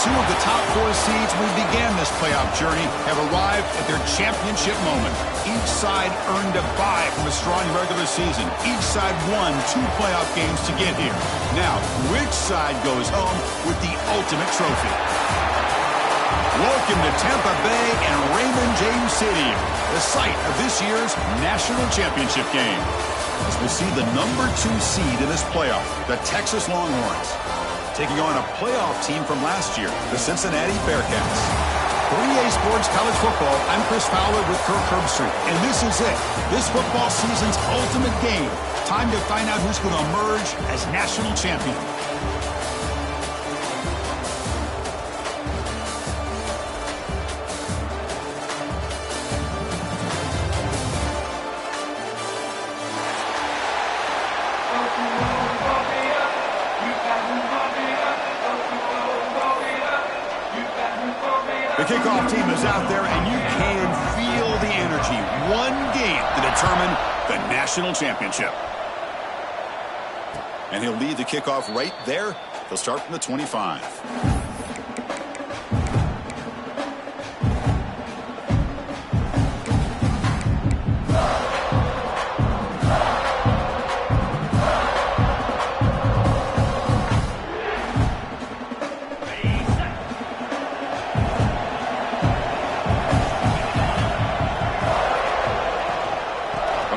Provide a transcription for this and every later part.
Two of the top 4 seeds when we began this playoff journey have arrived at their championship moment. Each side earned a bye from a strong regular season. Each side won 2 playoff games to get here. Now, which side goes home with the ultimate trophy? Welcome to Tampa Bay and Raymond James Stadium, the site of this year's national championship game. As we see the number 2 seed in this playoff, the Texas Longhorns, taking on a playoff team from last year, the Cincinnati Bearcats. 3A Sports College Football, I'm Chris Fowler with Kirk Herbstreit, and this is it. This football season's ultimate game. Time to find out who's going to emerge as national champion. The kickoff team is out there, and you can feel the energy. One game to determine the national championship. And he'll lead the kickoff right there. He'll start from the 25.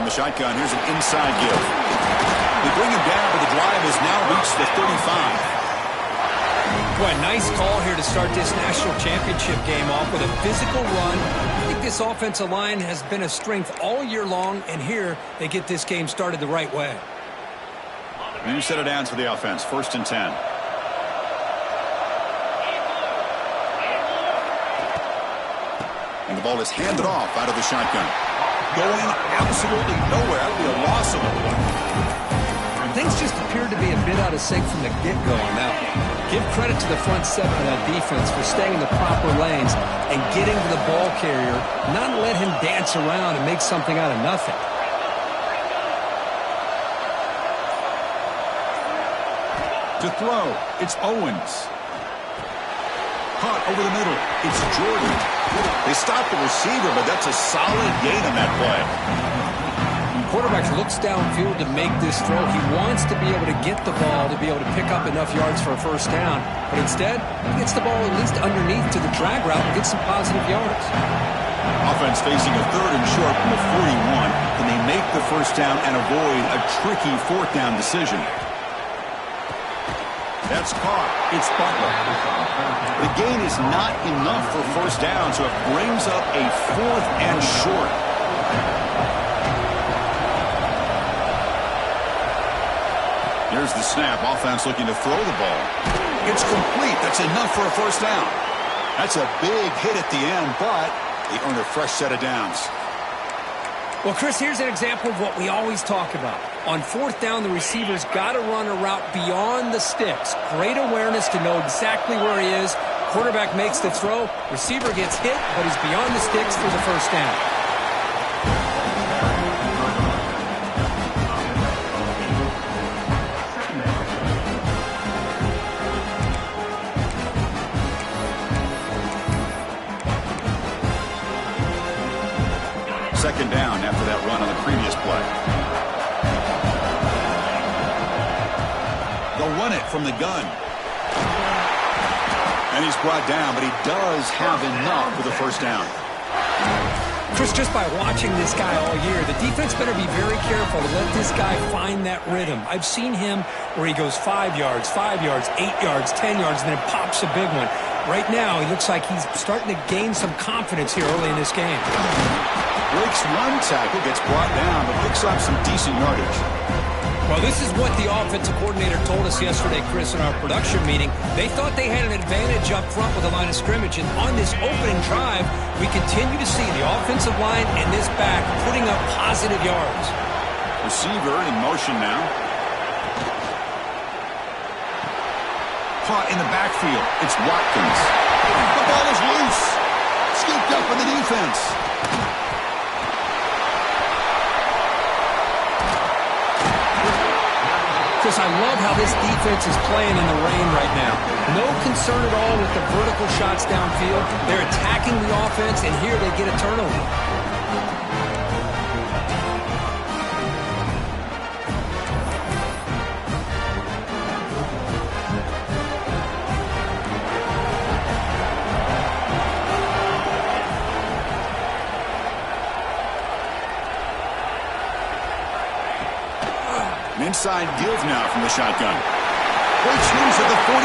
Shotgun, here's an inside give. They bring him down, but the drive has now reached the 35. Boy, nice call here to start this national championship game off with a physical run. I think this offensive line has been a strength all year long, and here they get this game started the right way. New set of downs for the offense, 1st and 10. And the ball is handed off out of the shotgun. Going absolutely nowhere. That would be a loss of the play. Things just appeared to be a bit out of sync from the get-go on that one. Give credit to the front 7 of that defense for staying in the proper lanes and getting to the ball carrier, not let him dance around and make something out of nothing. To throw, it's Owens. Caught over the middle, it's Jordan. They stop the receiver, but that's a solid gain on that play. Quarterback looks downfield to make this throw. He wants to be able to get the ball to be able to pick up enough yards for a first down. But instead, he gets the ball at least underneath to the drag route and gets some positive yards. Offense facing a 3rd and short from the 41. Can they make the first down and avoid a tricky 4th down decision? That's caught. It's Butler. The gain is not enough for first down, so it brings up a 4th and short. Here's the snap. Offense looking to throw the ball. It's complete. That's enough for a first down. That's a big hit at the end, but they earn a fresh set of downs. Well, Chris, here's an example of what we always talk about. On 4th down, the receiver's got to run a route beyond the sticks. Great awareness to know exactly where he is. Quarterback makes the throw. Receiver gets hit, but he's beyond the sticks for the first down. Second down after that run on the previous play. They'll run it from the gun. And he's brought down, but he does have enough for the first down. Chris, just by watching this guy all year, the defense better be very careful to let this guy find that rhythm. I've seen him where he goes 5 yards, 8 yards, 10 yards, and then pops a big one. Right now, he looks like he's starting to gain some confidence here early in this game. Breaks one tackle, gets brought down, but picks up some decent yardage. Well, this is what the offensive coordinator told us yesterday, Chris, in our production meeting. They thought they had an advantage up front with the line of scrimmage, and on this opening drive, we continue to see the offensive line and this back putting up positive yards. Receiver in motion now. Caught in the backfield. It's Watkins. The ball is loose. Scooped up in the defense. Chris, I love how this defense is playing in the rain right now. No concern at all with the vertical shots downfield. They're attacking the offense, and here they get a turnover. Inside give now from the shotgun. Quick swings at the 45.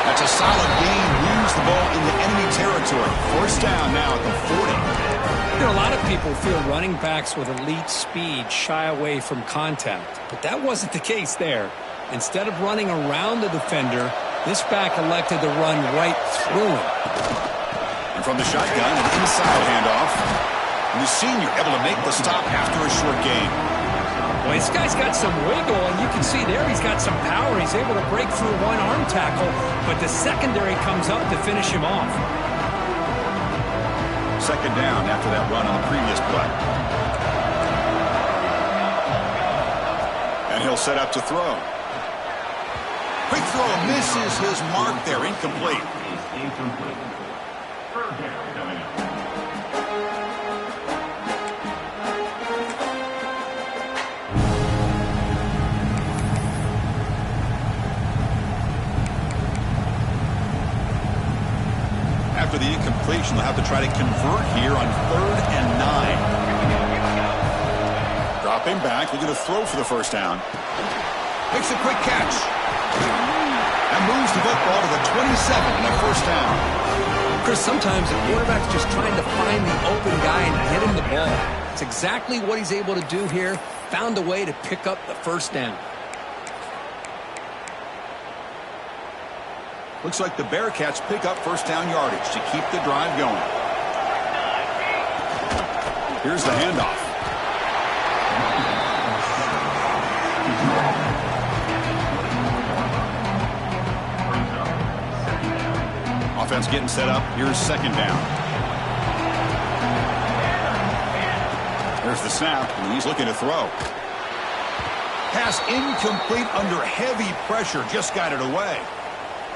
That's a solid gain. Moves the ball in the enemy territory. First down now at the 40. You know, a lot of people feel running backs with elite speed shy away from contact, but that wasn't the case there. Instead of running around the defender, this back elected to run right through him. And from the shotgun, an inside handoff. And the senior able to make the stop after a short gain. Well, this guy's got some wiggle, and you can see there he's got some power. He's able to break through one arm tackle, but the secondary comes up to finish him off. Second down after that run on the previous play. And he'll set up to throw. Quick throw misses his mark there. Incomplete. Third down coming up. After the incompletion, they'll have to try to convert here on 3rd and 9. Dropping back, looking to throw for the first down. Makes a quick catch. And moves the football to the 27 and a first down. Chris, sometimes the quarterback's just trying to find the open guy and get him the ball. It's exactly what he's able to do here. Found a way to pick up the first down. Looks like the Bearcats pick up first down yardage to keep the drive going. Here's the handoff. Offense getting set up. Here's second down. There's the snap, and he's looking to throw. Pass incomplete under heavy pressure. Just got it away.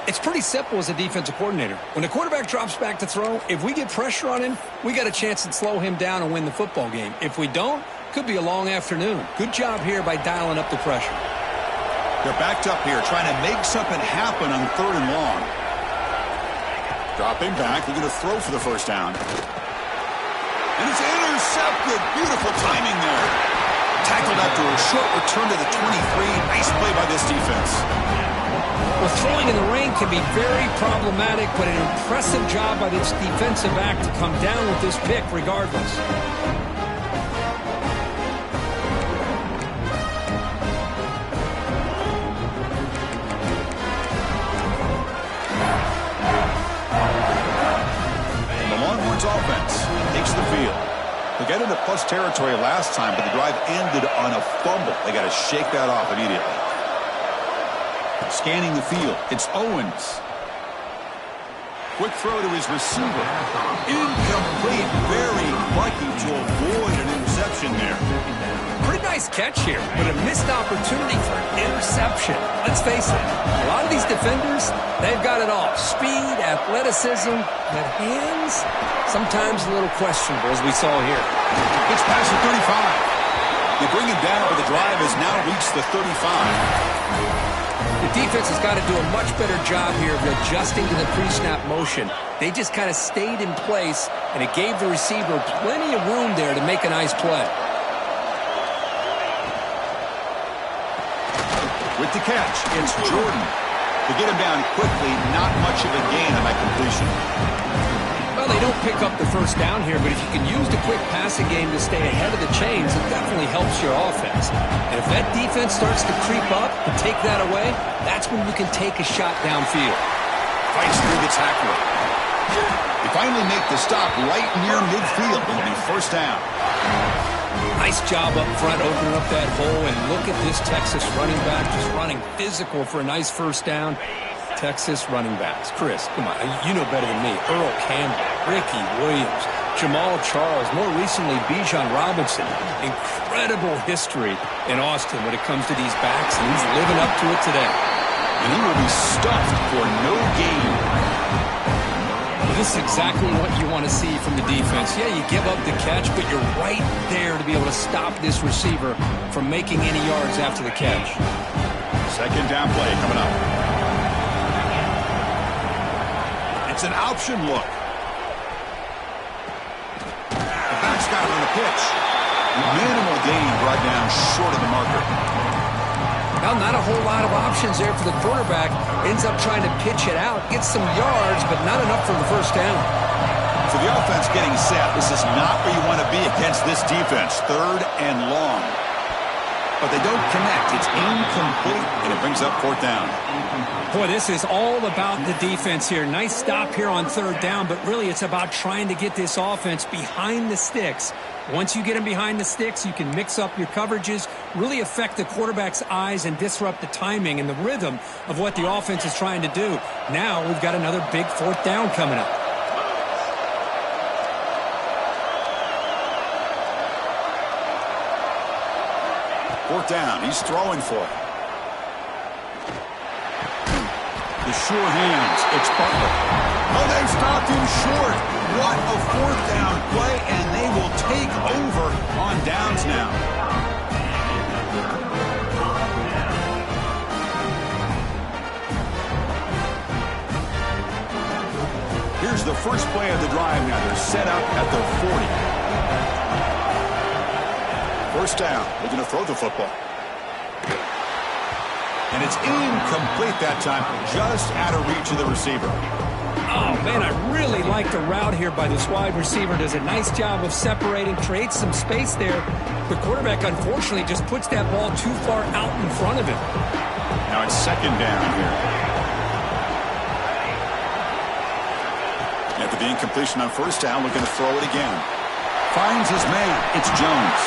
It's pretty simple as a defensive coordinator. When the quarterback drops back to throw, if we get pressure on him, we got a chance to slow him down and win the football game. If we don't, could be a long afternoon. Good job here by dialing up the pressure. They're backed up here, trying to make something happen on 3rd and long. Dropping back, they're going to throw for the first down. And it's intercepted. Beautiful timing there. Tackled after a short return to the 23. Nice play by this defense. Well, throwing in the rain can be very problematic, but an impressive job by this defensive back to come down with this pick regardless. And the Longhorns offense takes the field. They got into plus territory last time, but the drive ended on a fumble. They got to shake that off immediately. Scanning the field, it's Owens. Quick throw to his receiver. Incomplete. Very lucky to avoid an interception there. Pretty nice catch here, but a missed opportunity for an interception. Let's face it, a lot of these defenders, they've got it all. Speed, athleticism, but hands, sometimes a little questionable, as we saw here. It's past the 35. They bring him down, but the drive has now reached the 35. The defense has got to do a much better job here of adjusting to the pre-snap motion. They just kind of stayed in place, and it gave the receiver plenty of room there to make a nice play. With the catch, it's Jordan. To get him down quickly, not much of a gain on that completion. Well, they don't pick up the first down here, but if you can use the quick passing game to stay ahead of the chains, it definitely helps your offense. And if that defense starts to creep up and take that away, that's when you can take a shot downfield. Fights through the tackler. They finally make the stop right near midfield. It'll be first down. Nice job up front, opening up that hole, and look at this Texas running back just running physical for a nice first down. Texas running backs. Chris, come on, you know better than me. Earl Campbell, Ricky Williams, Jamal Charles, more recently Bijan Robinson. Incredible history in Austin when it comes to these backs, and he's living up to it today. And he will be stuffed for no gain. This is exactly what you want to see from the defense. Yeah, you give up the catch, but you're right there to be able to stop this receiver from making any yards after the catch. Second down play coming up. It's an option look. The back's got it on the pitch. Minimal gain brought down short of the marker. Well, not a whole lot of options there for the quarterback. Ends up trying to pitch it out, gets some yards, but not enough for the first down. So the offense getting set. This is not where you want to be against this defense. Third and long. But they don't connect. It's incomplete, and it brings up fourth down. Boy, this is all about the defense here. Nice stop here on third down, but really it's about trying to get this offense behind the sticks. Once you get them behind the sticks, you can mix up your coverages, really affect the quarterback's eyes and disrupt the timing and the rhythm of what the offense is trying to do. Now we've got another big fourth down coming up. Fourth down. He's throwing for it. The sure hands. It's Butler. Oh, they've stopped him short. What a fourth down play, and they will take over on downs now. Here's the first play of the drive now. They're set up at the 40. First down. They're going to throw the football. And it's incomplete that time, just out of reach of the receiver. Oh, man, I really like the route here by this wide receiver. Does a nice job of separating, creates some space there. The quarterback, unfortunately, just puts that ball too far out in front of him. Now it's second down here. After the incompletion on first down, looking to throw it again. Finds his man. It's Jones.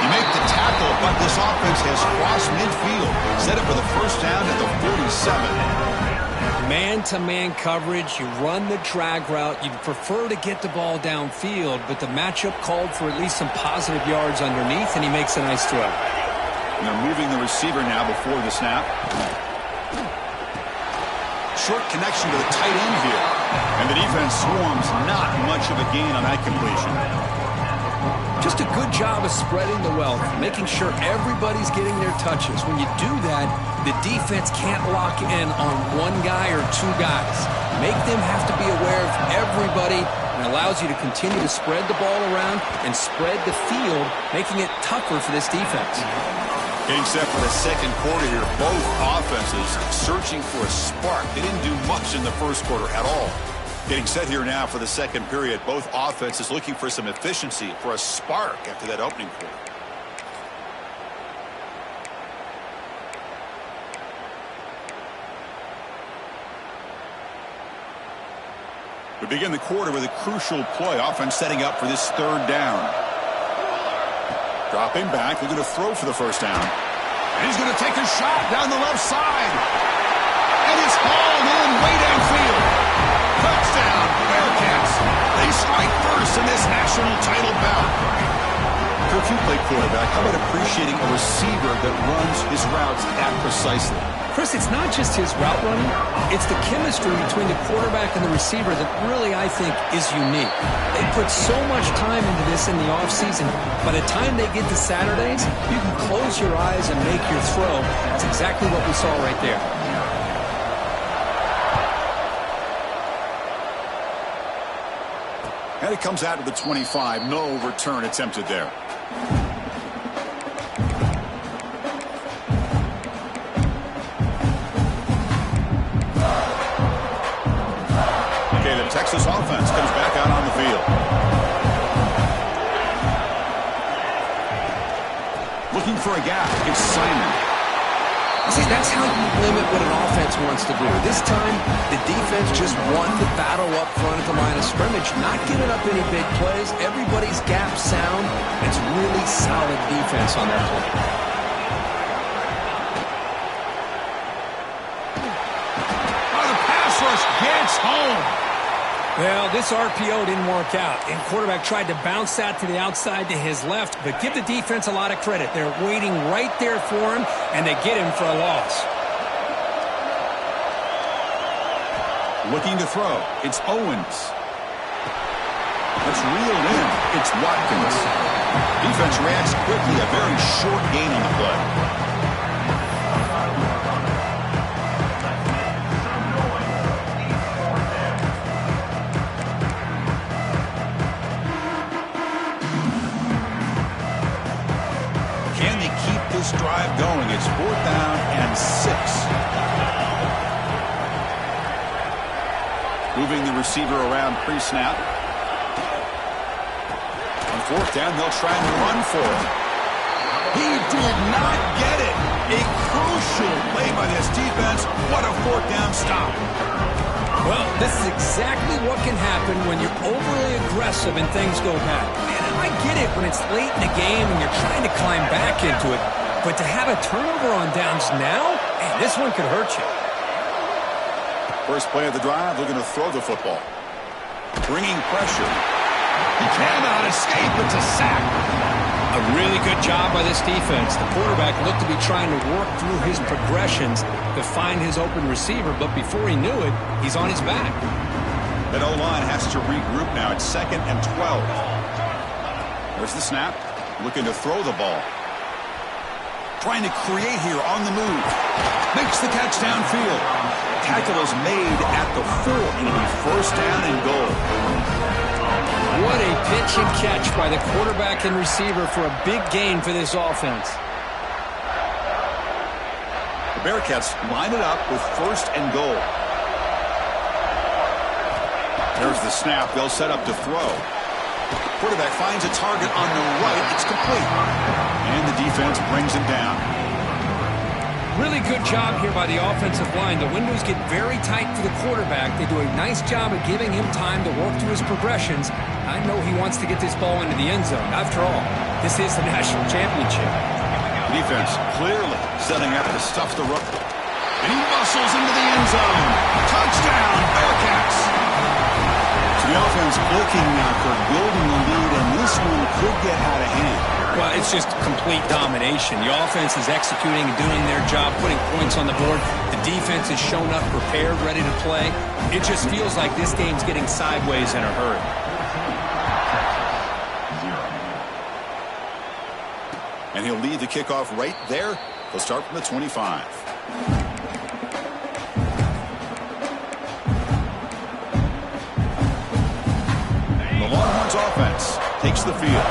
You make the tackle, but this offense has crossed midfield. Set it for the first down at the 47. Man-to-man coverage, you run the drag route. You'd prefer to get the ball downfield, but the matchup called for at least some positive yards underneath, and he makes a nice throw. And they're moving the receiver now before the snap. Short connection to the tight end here. And the defense swarms not much of a gain on that completion. Just a good job of spreading the wealth, making sure everybody's getting their touches. When you do that, the defense can't lock in on one guy or two guys. Make them have to be aware of everybody, and allows you to continue to spread the ball around and spread the field, making it tougher for this defense. Getting set for the second quarter here. Both offenses searching for a spark. They didn't do much in the first quarter at all. Getting set here now for the second period. Both offenses looking for some efficiency, for a spark after that opening quarter. We begin the quarter with a crucial play. Offense setting up for this third down. Dropping back, looking to throw for the first down. And he's going to take a shot down the left side. And it's hauled in way downfield. Touchdown, Bearcats. They strike first in this national title bout. Coach, you play quarterback. How about appreciating a receiver that runs his routes that precisely? Chris, it's not just his route running. It's the chemistry between the quarterback and the receiver that really, I think, is unique. They put so much time into this in the offseason. By the time they get to Saturdays, you can close your eyes and make your throw. That's exactly what we saw right there. And it comes out to the 25. No return attempted there. Okay, the Texas offense comes back out on the field. Looking for a gap. It's Simon. See, that's how you limit what an offense wants to do. This time, the defense just won the battle up front at the line of scrimmage, not giving up any big plays. Everybody's gap sound. It's really solid defense on that play. Oh, the pass rush gets home. Well, this RPO didn't work out, and quarterback tried to bounce that to the outside to his left, but give the defense a lot of credit. They're waiting right there for him, and they get him for a loss. Looking to throw. It's Owens. It's reeled in. It's Watkins. Defense reacts quickly. A very short gain on the play. Can they keep this drive going? It's 4th down and 6. Moving the receiver around pre-snap. On 4th down, they'll try and run for it. He did not get it. A crucial play by this defense. What a 4th down stop. Well, this is exactly what can happen when you're overly aggressive and things go bad. Man, I get it when it's late in the game and you're trying to climb back into it. But to have a turnover on downs now, man, this one could hurt you. First play of the drive, looking to throw the football. Bringing pressure. He cannot escape. It's a sack. A really good job by this defense. The quarterback looked to be trying to work through his progressions to find his open receiver, but before he knew it, he's on his back. That O-line has to regroup now. It's 2nd and 12. There's the snap. Looking to throw the ball. Trying to create here on the move. Makes the catch downfield. Tackle is made at the 4. It'll be 1st down and goal. What a pitch and catch by the quarterback and receiver for a big gain for this offense. The Bearcats line it up with 1st and goal. There's the snap. They'll set up to throw. Quarterback finds a target on the right. It's complete. And the defense brings him down. Really good job here by the offensive line. The windows get very tight for the quarterback. They do a nice job of giving him time to work through his progressions. I know he wants to get this ball into the end zone. After all, this is the national championship. Defense clearly setting up to stuff the run. And he muscles into the end zone. Touchdown, Bearcats. So the offense looking now for building the lead, and this one could get out of hand. Well, it's just complete domination. The offense is executing and doing their job, putting points on the board. The defense has shown up prepared, ready to play. It just feels like this game's getting sideways in a hurry. And he'll lead the kickoff right there. He'll start from the 25. The Longhorns offense takes the field.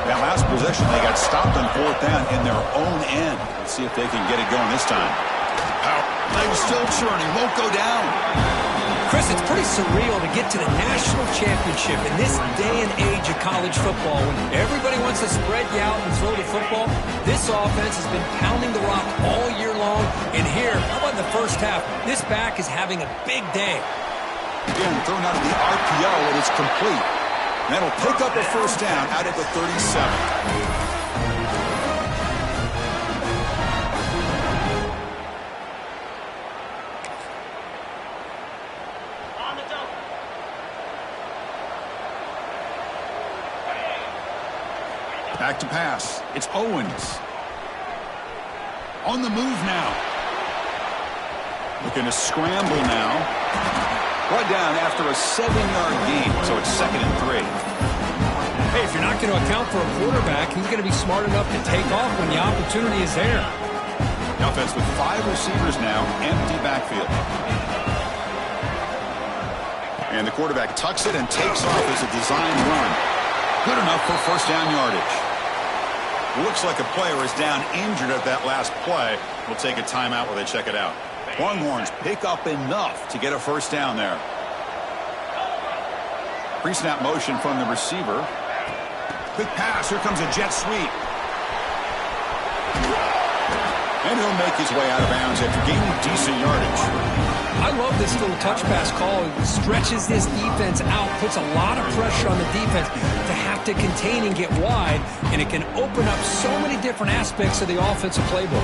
That last possession, they got stopped on 4th down in their own end. Let's see if they can get it going this time. Legs still churning, won't go down. Chris, it's pretty surreal to get to the national championship in this day and age of college football when everybody wants to spread you out and throw the football. This offense has been pounding the rock all year long. And here, how about the first half? This back is having a big day. Again, thrown out of the RPO, and it's complete. And that'll pick up a 1st down out at the 37. Back to pass. It's Owens. On the move now. Looking to scramble now. Brought down after a 7-yard gain, so it's 2nd and 3. Hey, if you're not going to account for a quarterback, he's going to be smart enough to take off when the opportunity is there. The offense with 5 receivers now, empty backfield. And the quarterback tucks it and takes off as a design run. Good enough for 1st down yardage. Looks like a player is down injured at that last play. We'll take a timeout while they check it out. Longhorns pick up enough to get a 1st down there. Pre-snap motion from the receiver. Quick pass. Here comes a jet sweep. And he'll make his way out of bounds after gaining decent yardage. I love this little touch pass call. It stretches this defense out, puts a lot of pressure on the defense to have to contain and get wide, and it can open up so many different aspects of the offensive playbook.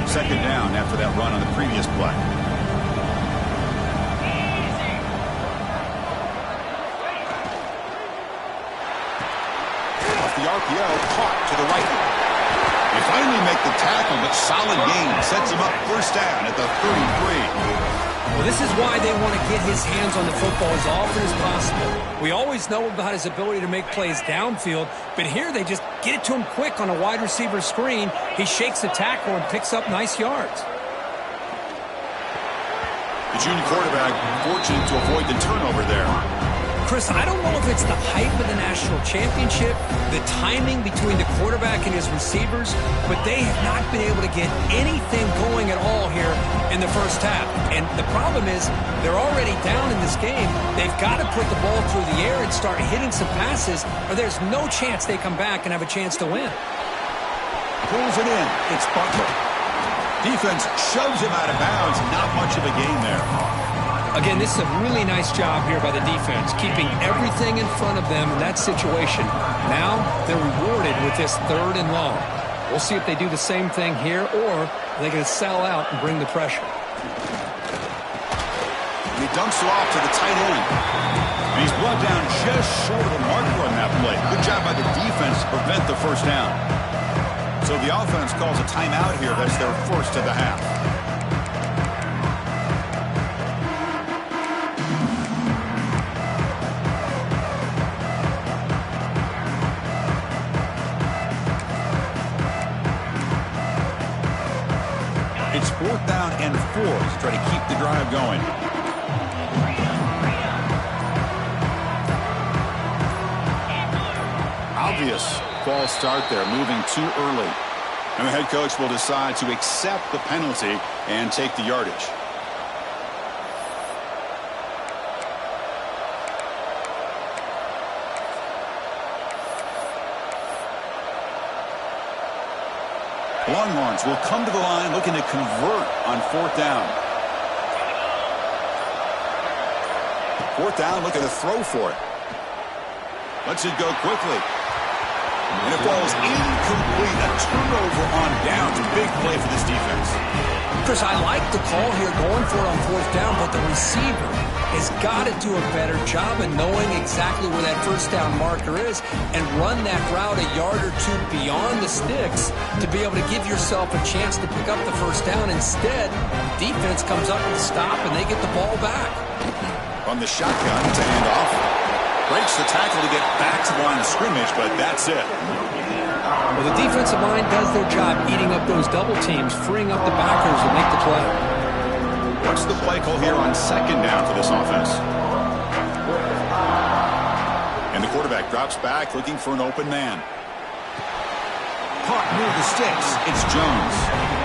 2nd down after that run on the previous play. finally make the tackle, but solid gain. Sets him up first down at the 33. Well, this is why they want to get his hands on the football as often as possible. We always know about his ability to make plays downfield, but here they just get it to him quick on a wide receiver screen. He shakes the tackle and picks up nice yards. The junior quarterback fortunate to avoid the turnover there. Chris, I don't know if it's the hype of the national championship, the timing between the quarterback and his receivers, but they have not been able to get anything going at all here in the first half. And the problem is they're already down in this game. They've got to put the ball through the air and start hitting some passes, or there's no chance they come back and have a chance to win. Pulls it in. It's Butler. Defense shoves him out of bounds. Not much of a gain there. Again, this is a really nice job here by the defense, keeping everything in front of them in that situation. Now they're rewarded with this 3rd and long. We'll see if they do the same thing here, or they're going to sell out and bring the pressure. He dumps it off to the tight end. And he's brought down just short of the marker on that play. Good job by the defense to prevent the first down. So the offense calls a timeout here. That's their first of the half. It's 4th down and 4 to try to keep the drive going. Obvious false start there, moving too early. And the head coach will decide to accept the penalty and take the yardage. Longhorns will come to the line looking to convert on 4th down. 4th down, looking to throw for it. Lets it go quickly. And it falls incomplete. A turnover on downs. Big play for this defense. Chris, I like the call here going for it on 4th down, but the receiver has got to do a better job of knowing exactly where that first down marker is and run that route a yard or two beyond the sticks to be able to give yourself a chance to pick up the first down. Instead, defense comes up with a stop and they get the ball back. From the shotgun to hand off. Breaks the tackle to get back to the line of scrimmage, but that's it. Well, the defensive line does their job eating up those double teams, freeing up the backers to make the play. What's the play call here on 2nd down for this offense? And the quarterback drops back looking for an open man. Caught near the sticks. It's Jones.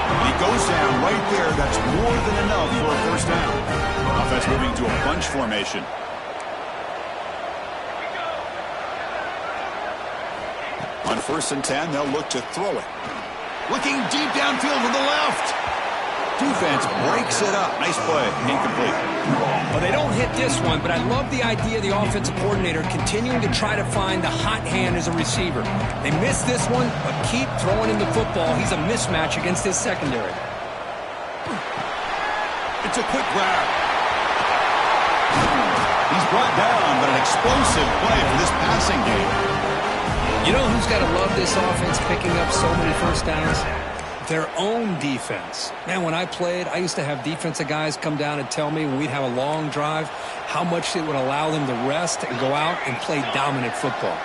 And he goes down right there. That's more than enough for a first down. Offense moving to a bunch formation. On 1st and 10, they'll look to throw it. Looking deep downfield to the left. Defense breaks it up. Nice play. Incomplete. Well, they don't hit this one, but I love the idea of the offensive coordinator continuing to try to find the hot hand as a receiver. They missed this one, but keep throwing him the football. He's a mismatch against his secondary. It's a quick grab. He's brought down, but an explosive play for this passing game. You know who's got to love this offense picking up so many first downs? Their own defense. Man, when I played, I used to have defensive guys come down and tell me when we'd have a long drive how much it would allow them to rest and go out and play dominant football.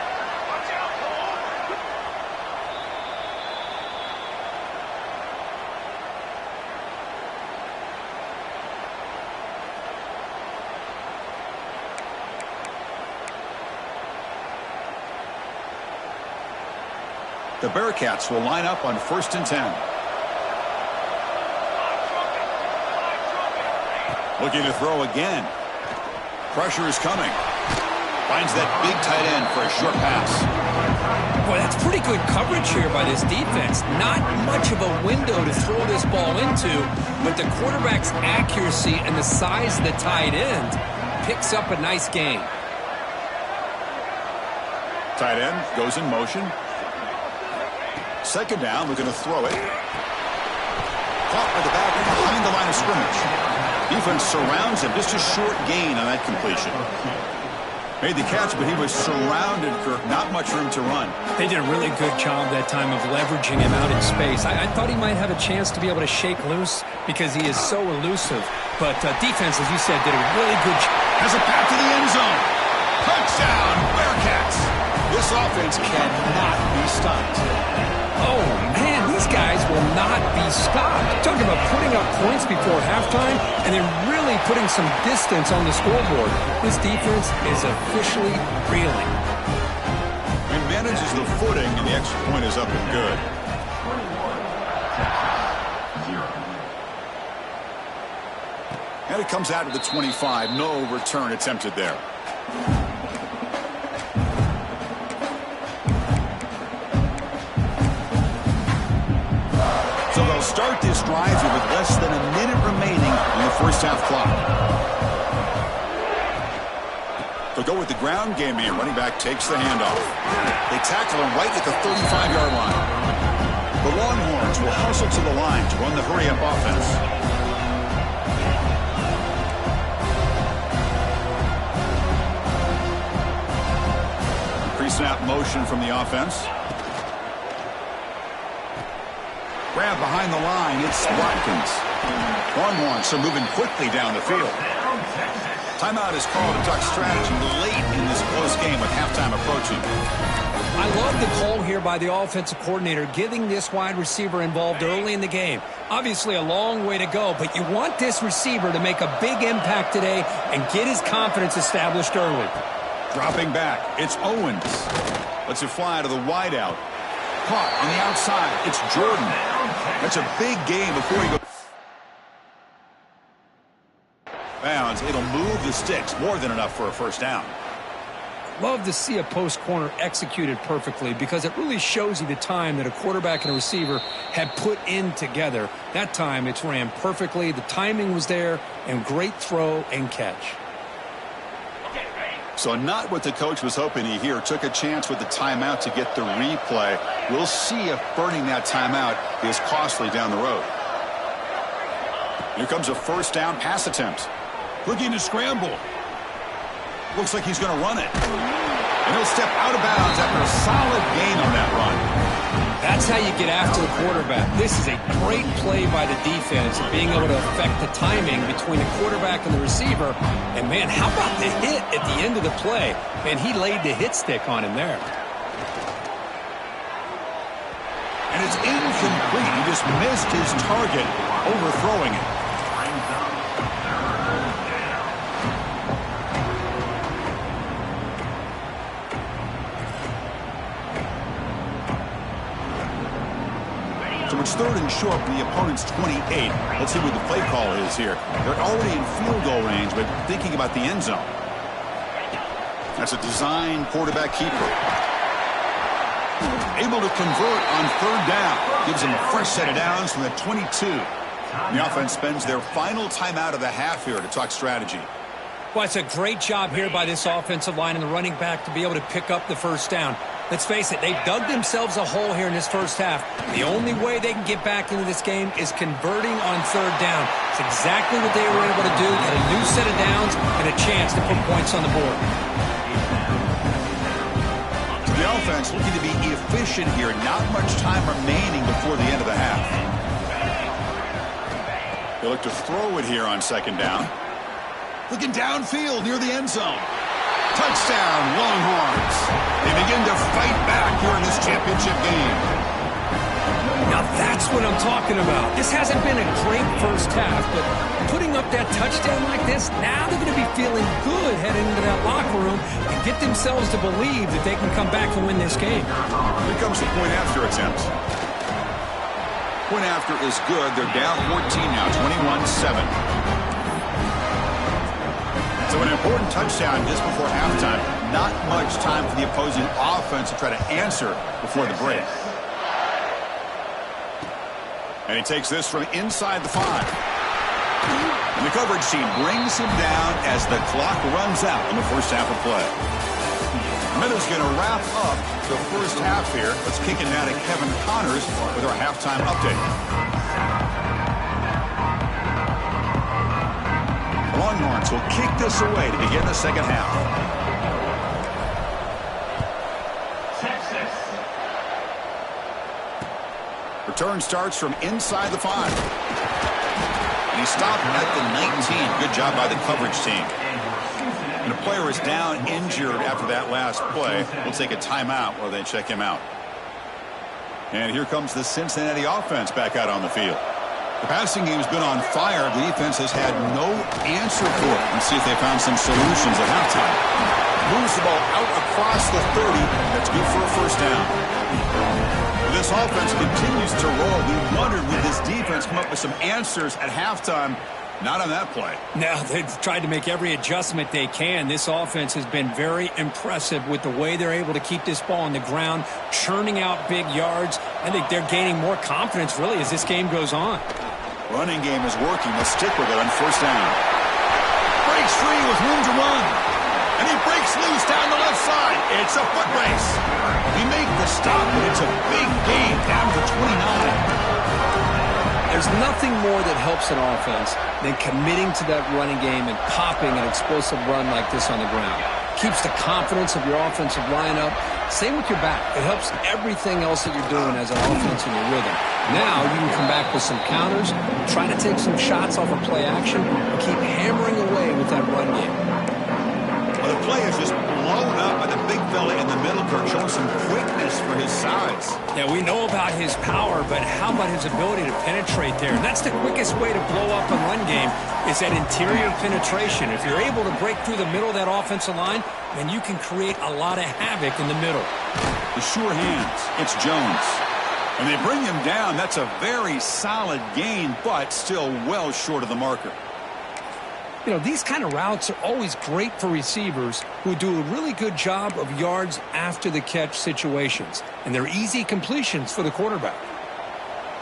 The Bearcats will line up on 1st and 10. Looking to throw again. Pressure is coming. Finds that big tight end for a short pass. Boy, that's pretty good coverage here by this defense. Not much of a window to throw this ball into, but the quarterback's accuracy and the size of the tight end picks up a nice gain. Tight end goes in motion. 2nd down, looking to throw it. Caught by the back behind the line of scrimmage. Defense surrounds him. Just a short gain on that completion. Made the catch, but he was surrounded, Kirk. Not much room to run. They did a really good job that time of leveraging him out in space. I thought he might have a chance to be able to shake loose because he is so elusive. But defense, as you said, did a really good job. Has a path to the end zone. Touchdown, Bearcats. This offense cannot be stopped. Oh, man, these guys will not be stopped. Talking about putting up points before halftime and then really putting some distance on the scoreboard. This defense is officially reeling. He manages the footing, and the extra point is up and good. And it comes out to the 25. No return attempted there. So they'll start this drive here with less than a minute remaining in the first half clock. They'll go with the ground game here. Running back takes the handoff. They tackle him right at the 35-yard line. The Longhorns will hustle to the line to run the hurry-up offense. Pre-snap motion from the offense. Grab behind the line, it's Watkins. Longhorns are moving quickly down the field. Timeout is called to talk strategy late in this close game with halftime approaching. I love the call here by the offensive coordinator, getting this wide receiver involved early in the game. Obviously a long way to go, but you want this receiver to make a big impact today and get his confidence established early. Dropping back, it's Owens. Lets it fly to the wideout. Caught on the outside, it's Jordan. That's a big game before he goes. Bounds, it'll move the sticks, more than enough for a first down. Love to see a post corner executed perfectly because it really shows you the time that a quarterback and a receiver had put in together. That time it's ran perfectly, the timing was there, and great throw and catch. So not what the coach was hoping he here. Took a chance with the timeout to get the replay. We'll see if burning that timeout is costly down the road. Here comes a first down pass attempt. Looking to scramble. Looks like he's going to run it. And he'll step out of bounds after a solid gain on that run. That's how you get after the quarterback. This is a great play by the defense, being able to affect the timing between the quarterback and the receiver. And, man, how about the hit at the end of the play? And he laid the hit stick on him there. And it's incomplete. He just missed his target, overthrowing it. So it's third and short from the opponent's 28. Let's see what the play call is here. They're already in field goal range, but thinking about the end zone. That's a design quarterback keeper. Able to convert on third down. Gives them a fresh set of downs from the 22. The offense spends their final timeout of the half here to talk strategy. Well, it's a great job here by this offensive line and the running back to be able to pick up the first down. Let's face it, they've dug themselves a hole here in this first half. The only way they can get back into this game is converting on third down. It's exactly what they were able to do. Get a new set of downs and a chance to put points on the board. The offense looking to be efficient here. Not much time remaining before the end of the half. They look to throw it here on second down. Looking downfield near the end zone. Touchdown, Longhorns. They begin to fight back here in this championship game. Now that's what I'm talking about. This hasn't been a great first half, but putting up that touchdown like this, now they're going to be feeling good heading into that locker room and get themselves to believe that they can come back and win this game. Here comes the point after attempt. Point after is good. They're down 14 now, 21-7. So an important touchdown just before halftime. Not much time for the opposing offense to try to answer before the break. And he takes this from inside the 5. And the coverage team brings him down as the clock runs out in the first half of play. Miller's going to wrap up the first half here. Let's kick it now to Kevin Connors with our halftime update. Longhorns will kick this away to begin the second half. Return starts from inside the 5. And he stopped at the 19. Good job by the coverage team. And the player is down injured after that last play. We'll take a timeout while they check him out. And here comes the Cincinnati offense back out on the field. The passing game's been on fire. The defense has had no answer for it. Let's see if they found some solutions at halftime. Moves the ball out across the 30. That's good for a first down. This offense continues to roll. We wondered, would this defense come up with some answers at halftime? Not on that play. No, they've tried to make every adjustment they can. This offense has been very impressive with the way they're able to keep this ball on the ground, churning out big yards. I think they're gaining more confidence, really, as this game goes on. Running game is working. Let's stick with it on first down. Breaks free with room to run. And he breaks loose down the left side. It's a foot race. We make the stop, and it's a big gain down to 29. There's nothing more that helps an offense than committing to that running game and popping an explosive run like this on the ground. Keeps the confidence of your offensive lineup. Same with your back. It helps everything else that you're doing as an offense in your rhythm. Now you can come back with some counters, try to take some shots off of play action, and keep hammering away with that run game. Well, the play is just blown up by the big fella in the middle, Kirk, showing some quickness for his size. Yeah, we know about his power, but how about his ability to penetrate there? And that's the quickest way to blow up a run game is that interior penetration. If you're able to break through the middle of that offensive line, then you can create a lot of havoc in the middle. The sure hands. It's Jones. And they bring him down. That's a very solid gain, but still well short of the marker. You know, these kind of routes are always great for receivers who do a really good job of yards after the catch situations. And they're easy completions for the quarterback.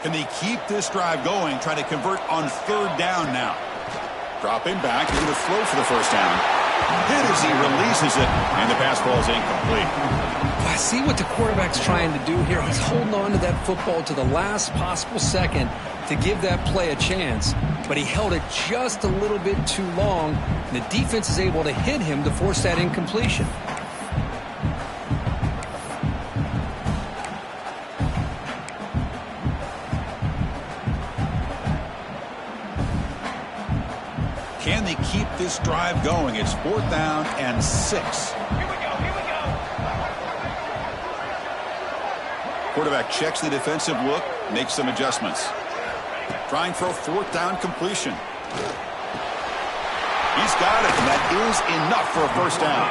Can they keep this drive going, trying to convert on third down now? Dropping back, into the throw for the first down. Hit as he releases it, and the pass ball is incomplete. I see what the quarterback's trying to do here. He's holding on to that football to the last possible second to give that play a chance, but he held it just a little bit too long, and the defense is able to hit him to force that incompletion. Can they keep this drive going? It's 4th down and 6. Quarterback checks the defensive look, makes some adjustments. Trying for a 4th down completion. He's got it, and that is enough for a first down.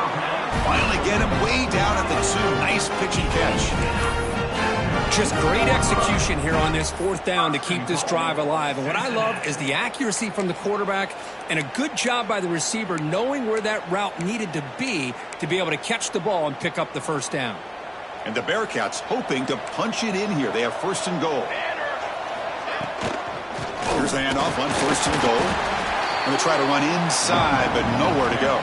Finally get him way down at the 2. Nice pitch and catch. Just great execution here on this 4th down to keep this drive alive. And what I love is the accuracy from the quarterback and a good job by the receiver knowing where that route needed to be able to catch the ball and pick up the first down. And the Bearcats hoping to punch it in here. They have 1st and goal. Here's the handoff on 1st and goal. Going to try to run inside, but nowhere to go.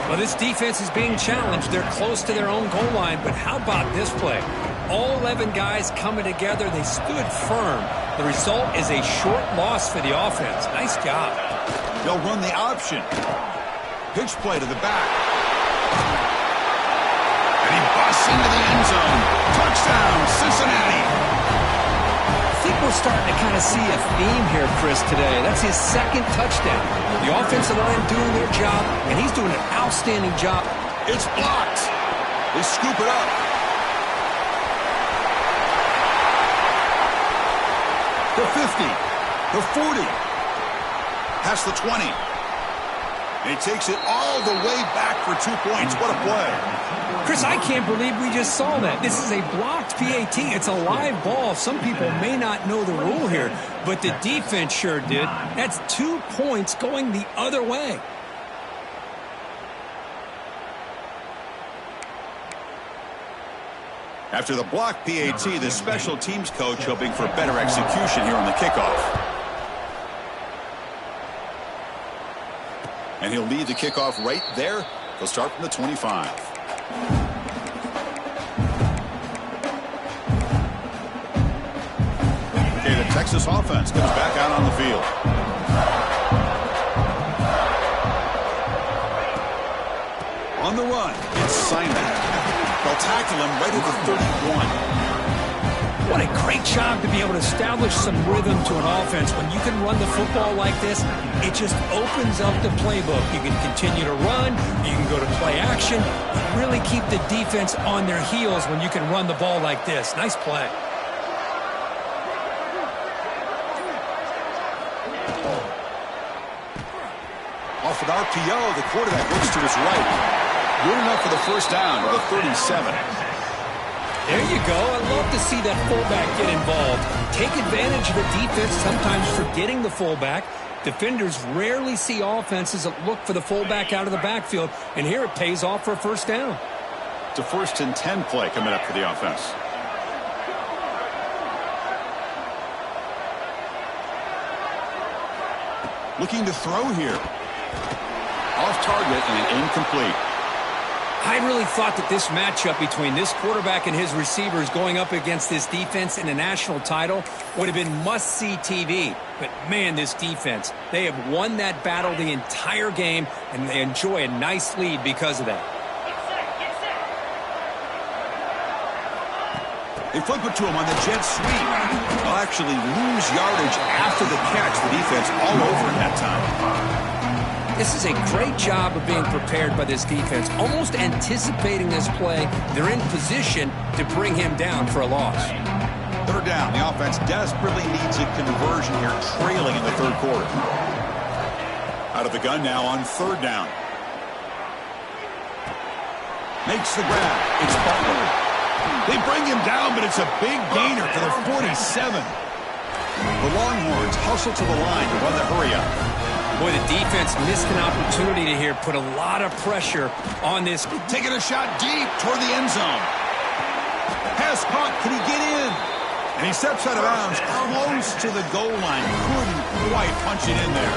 Well, this defense is being challenged. They're close to their own goal line, but how about this play? All 11 guys coming together. They stood firm. The result is a short loss for the offense. Nice job. They'll run the option. Pitch play to the back. And he busts into the end zone. Touchdown, Cincinnati. I think we're starting to kind of see a theme here, Chris, today. That's his 2nd touchdown. The offensive line doing their job, and he's doing an outstanding job. It's blocked. They scoop it up. The 50. The 40. Past the 20. And he takes it all the way back for 2 points. What a play. Chris, I can't believe we just saw that. This is a blocked PAT. It's a live ball. Some people may not know the rule here, but the defense sure did. That's 2 points going the other way. After the blocked PAT, the special teams coach hoping for better execution here on the kickoff. And he'll lead the kickoff right there. He'll start from the 25. Okay, the Texas offense comes back out on the field. On the run, it's Simon. They'll tackle him right at the 31. What a great job to be able to establish some rhythm to an offense. When you can run the football like this, it just opens up the playbook. You can continue to run. You can go to play action. You really keep the defense on their heels when you can run the ball like this. Nice play. Off an RPO, the quarterback looks to his right. Good enough for the first down to the 37. There you go. I love to see that fullback get involved. Take advantage of the defense, sometimes forgetting the fullback. Defenders rarely see offenses that look for the fullback out of the backfield, and here it pays off for a first down. It's a 1st and 10 play coming up for the offense. Looking to throw here. Off target and incomplete. I really thought that this matchup between this quarterback and his receivers going up against this defense in a national title would have been must-see TV. But, man, this defense, they have won that battle the entire game, and they enjoy a nice lead because of that. They flip it to him on the jet sweep. They'll actually lose yardage after the catch. The defense all over it that time. This is a great job of being prepared by this defense, almost anticipating this play. They're in position to bring him down for a loss. 3rd down. The offense desperately needs a conversion here, trailing in the 3rd quarter. Out of the gun now on 3rd down. Makes the grab. It's Butler. They bring him down, but it's a big gainer for the 47. The Longhorns hustle to the line to run the hurry up. Boy, the defense missed an opportunity to here, put a lot of pressure on this. Taking a shot deep toward the end zone. Pass caught. Can he get in? And he steps out of bounds close to the goal line. Couldn't quite punch it in there.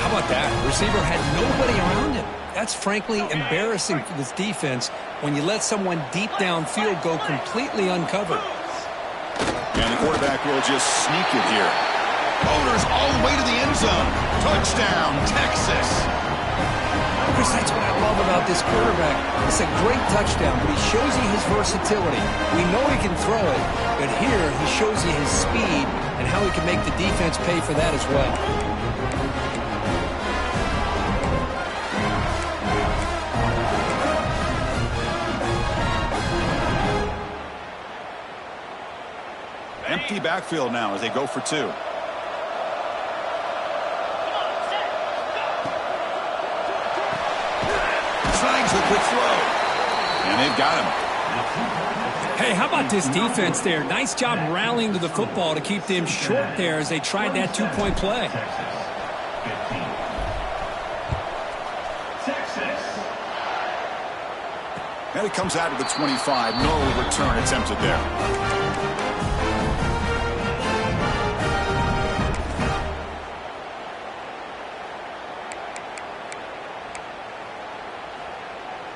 How about that? Receiver had nobody around him. That's frankly embarrassing for this defense when you let someone deep downfield go completely uncovered. And the quarterback will just sneak it here. Boulders all the way to the end zone. Touchdown, Texas. Chris, that's what I love about this quarterback. It's a great touchdown, but he shows you his versatility. We know he can throw it, but here he shows you his speed and how he can make the defense pay for that as well. Empty backfield now as they go for 2. Snags the quick throw. And they've got him. Hey, how about this defense there? Nice job rallying to the football to keep them short there as they tried that 2-point play. And it comes out of the 25. No return attempted there.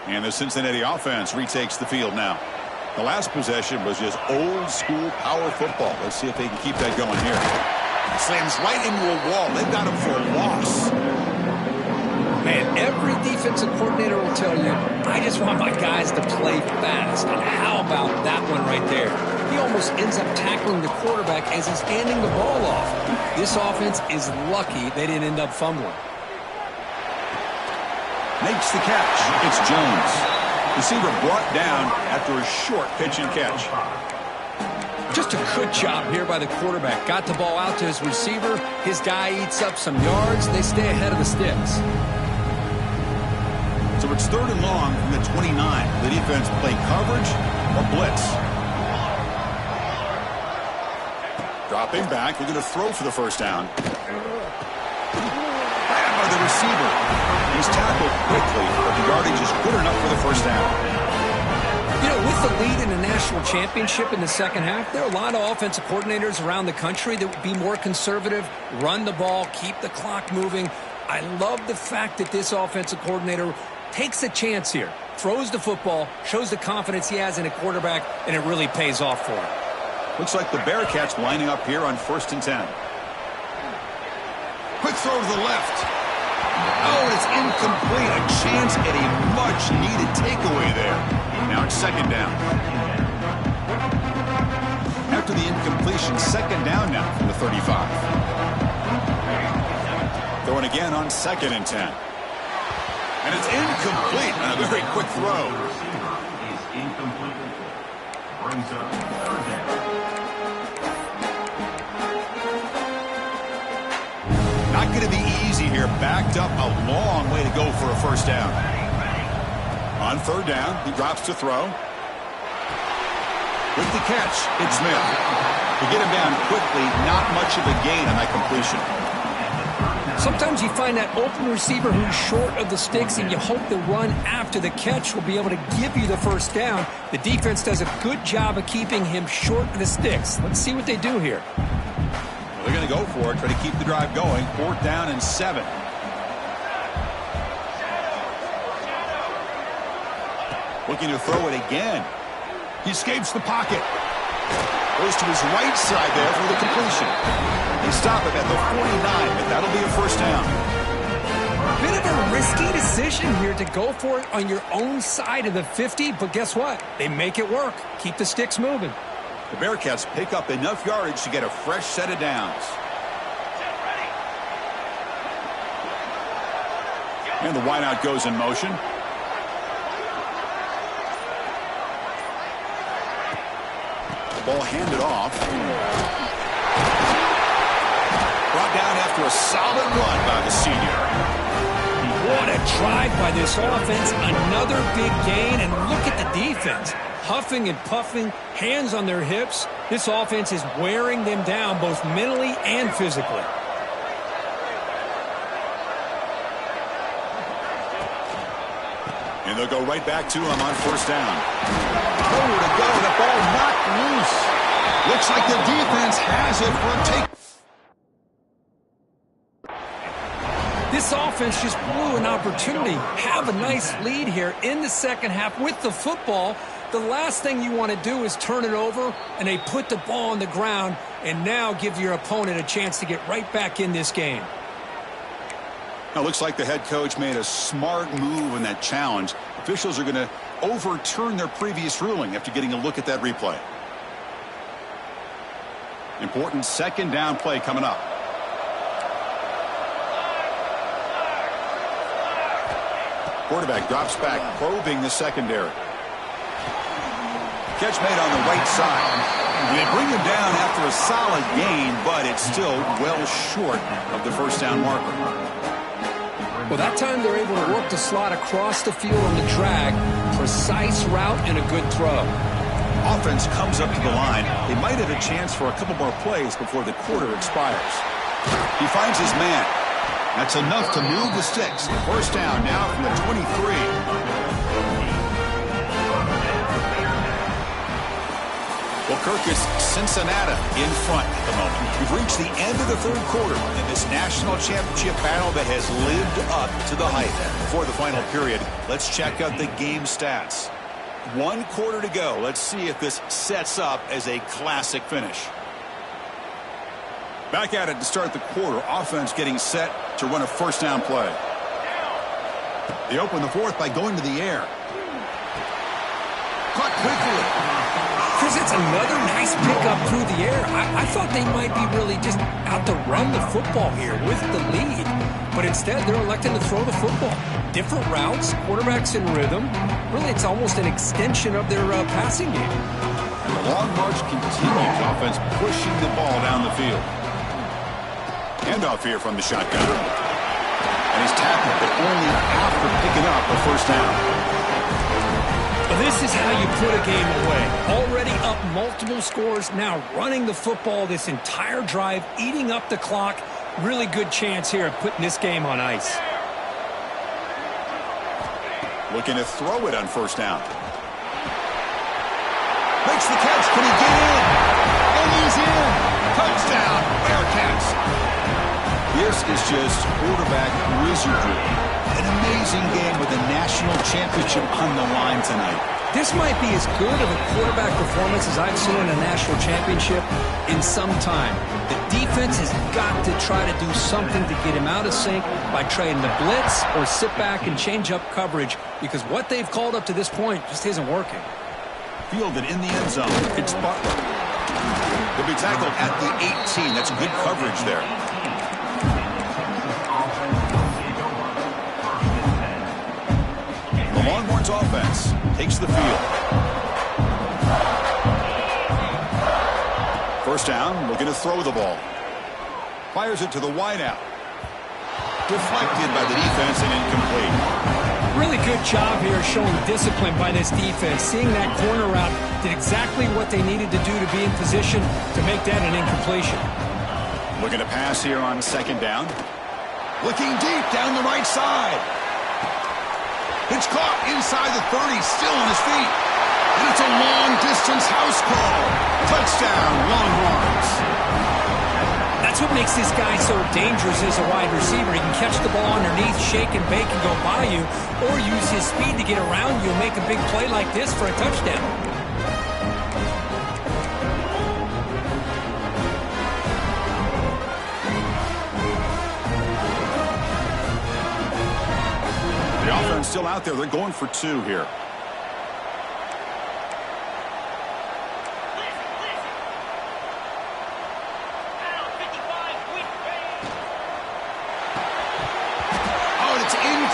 And the Cincinnati offense retakes the field now. The last possession was just old-school power football. Let's see if they can keep that going here. Slams right into a wall. They've got him for a loss. Man, every defensive coordinator will tell you, I just want my guys to play fast. And how about that one right there? He almost ends up tackling the quarterback as he's handing the ball off. This offense is lucky they didn't end up fumbling. Makes the catch. It's Jones. Receiver brought down after a short pitch and catch. Just a good job here by the quarterback. Got the ball out to his receiver. His guy eats up some yards. They stay ahead of the sticks. So it's 3rd and long from the 29. The defense play coverage or blitz. Dropping back. Looking to throw for the first down. Grabbed by the receiver. He's tackled quickly, but the yardage is good enough for the first down. You know, with the lead in the national championship in the second half, there are a lot of offensive coordinators around the country that would be more conservative, run the ball, keep the clock moving. I love the fact that this offensive coordinator takes a chance here, throws the football, shows the confidence he has in a quarterback, and it really pays off for him. Looks like the Bearcats lining up here on 1st and 10. Quick throw to the left. Oh, it's incomplete. A chance at a much-needed takeaway there. Now it's 2nd down. completion. Second down now from the 35. Throwing again on 2nd and 10. And it's incomplete on a very quick throw. Is incomplete. Brings up 3rd down. Not going to be easy here. Backed up a long way to go for a first down. On 3rd down, he drops to throw. With the catch, it's Smith. To get him down quickly, not much of a gain on that completion. Sometimes you find that open receiver who's short of the sticks, and you hope the run after the catch will be able to give you the first down. The defense does a good job of keeping him short of the sticks. Let's see what they do here. They're going to go for it, try to keep the drive going. 4th down and 7. Looking to throw it again. He escapes the pocket. Goes to his right side there for the completion. They stop him at the 49, but that'll be a first down. Bit of a risky decision here to go for it on your own side of the 50, but guess what? They make it work. Keep the sticks moving. The Bearcats pick up enough yardage to get a fresh set of downs. And the wideout goes in motion. The ball handed off. Brought down after a solid run by the senior. What a drive by this offense. Another big gain, and look at the defense. Huffing and puffing, hands on their hips. This offense is wearing them down both mentally and physically. And they'll go right back to him on first down. Nowhere to go. The ball knocked loose. Looks like the defense has it for a take. This offense just blew an opportunity. Have a nice lead here in the second half with the football. The last thing you want to do is turn it over, and they put the ball on the ground and now give your opponent a chance to get right back in this game. Now, looks like the head coach made a smart move in that challenge. Officials are going to overturn their previous ruling after getting a look at that replay. Important second down play coming up. Quarterback drops back, probing the secondary. Catch made on the right side. They bring him down after a solid gain, but it's still well short of the first down marker. Well, that time they're able to work the slot across the field on the drag. Precise route and a good throw. Offense comes up to the line. They might have a chance for a couple more plays before the quarter expires. He finds his man. That's enough to move the sticks. First down now from the 23. Well, Kirk, is Cincinnati in front at the moment. We've reached the end of the third quarter in this national championship battle that has lived up to the hype. Before the final period, let's check out the game stats. 1 quarter to go. Let's see if this sets up as a classic finish. Back at it to start the quarter. Offense getting set to run a first down play. They open the fourth by going to the air. Caught quickly. Chris, it's another nice pickup through the air. I thought they might be really just out to run the football here with the lead. But instead, they're electing to throw the football. Different routes, quarterbacks in rhythm. Really, it's almost an extension of their passing game. And the long march continues. Offense pushing the ball down the field. Handoff here from the shotgun. And he's tackled, but only after picking up the first down. Well, this is how you put a game away. Already up multiple scores, now running the football this entire drive, eating up the clock. Really good chance here of putting this game on ice. Looking to throw it on first down. Makes the catch. Can he get in? And he's in. Touchdown, Bearcats. This is just quarterback wizardry. An amazing game with a national championship on the line tonight. This might be as good of a quarterback performance as I've seen in a national championship in some time. The defense has got to try to do something to get him out of sync by trying to blitz or sit back and change up coverage, because what they've called up to this point just isn't working. Fielded in the end zone. It's Butler. He'll be tackled at the 18. That's good coverage there. The Longhorns offense takes the field. First down, looking to throw the ball. Fires it to the wideout. Deflected by the defense and incomplete. Really good job here showing discipline by this defense. Seeing that corner route did exactly what they needed to do to be in position to make that an incompletion. Looking to pass here on second down. Looking deep down the right side. It's caught inside the 30, still on his feet. And it's a long-distance house call. Touchdown, Longhorns. That's what makes this guy so dangerous as a wide receiver. He can catch the ball underneath, shake and bake and go by you, or use his speed to get around you and make a big play like this for a touchdown. The offense still out there. They're going for two here.